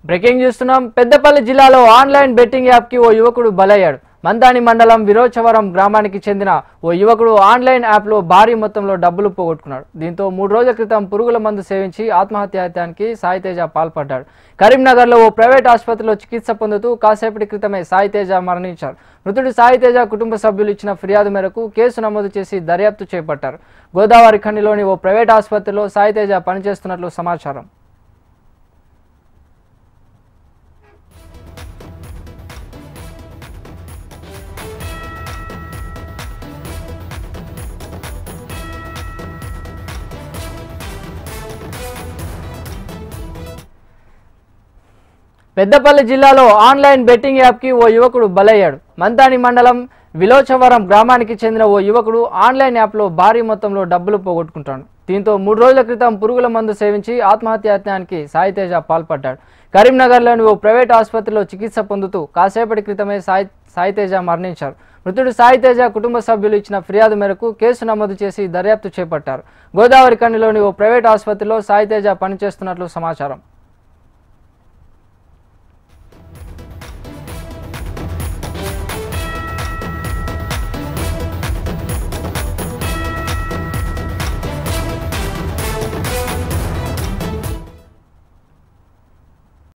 Breaking చూస్తున్నాం. పెద్దపల్లి జిల్లాలో online betting app కి ఓ యువకుడు బలయ్యాడు. మందాని మండలం విరోచవరం గ్రామానికి చెందిన ఓ యువకుడు ఆన్లైన్ యాప్ లో భారీ మొత్తంలో డబ్బులు పోగొట్టుకున్నాడు. దీంతో 3 రోజుల క్రితం పురుగుల మందు సేవించి ఆత్మహత్యాయత్నానికి సాయితేజ పాల్పడ్డాడు. కరీంనగర్లో ఓ ప్రైవేట్ ఆసుపత్రిలో చికిత్స పొందుతూ కాసేపటి క్రితమే సాయితేజ మరణించారు. మృతుడు సాయితేజ కుటుంబ సభ్యులు ఇచ్చిన ఫిర్యాదు మేరకు కేసు నమోదు చేసి దర్యాప్తు చేపట్టారు. గోదావరి ఖండిలోని ఓ ప్రైవేట్ ఆసుపత్రిలో సాయితేజ పనిచేస్తున్నట్లు సమాచారం. పెద్దపల్లి జిల్లాలో ఆన్లైన్ బెట్టింగ్ యాప్ కి ఓ యువకుడు బలయ్యాడు. మందాని మండలం విలోచవరం గ్రామానికి చెందిన ఓ యువకుడు ఆన్లైన్ యాప్ లో భారీ మొత్తంలో డబ్బులు పోగొట్టుకుంటాడు. దీంతో 3 రోజుల క్రితం పురుగుల మందు సేవించి ఆత్మహత్యాయత్నానికి సాయితేజ పాల్పడ్డాడు. కరీంనగర్లోని ఓ ప్రైవేట్ ఆసుపత్రిలో చికిత్స పొందుతూ కాసేపటి క్రితమే సాయితేజ మరణించారు. మృతుడు సాయితేజ కుటుంబ సభ్యులు ఇచ్చిన ఫిర్యాదు మేరకు కేసు నమోదు చేసి దర్యాప్తు చేపట్టారు. గోదావరి ఖండిలోని ఓ ప్రైవేట్ ఆసుపత్రిలో సాయితేజ పనిచేస్తున్నట్లు సమాచారం.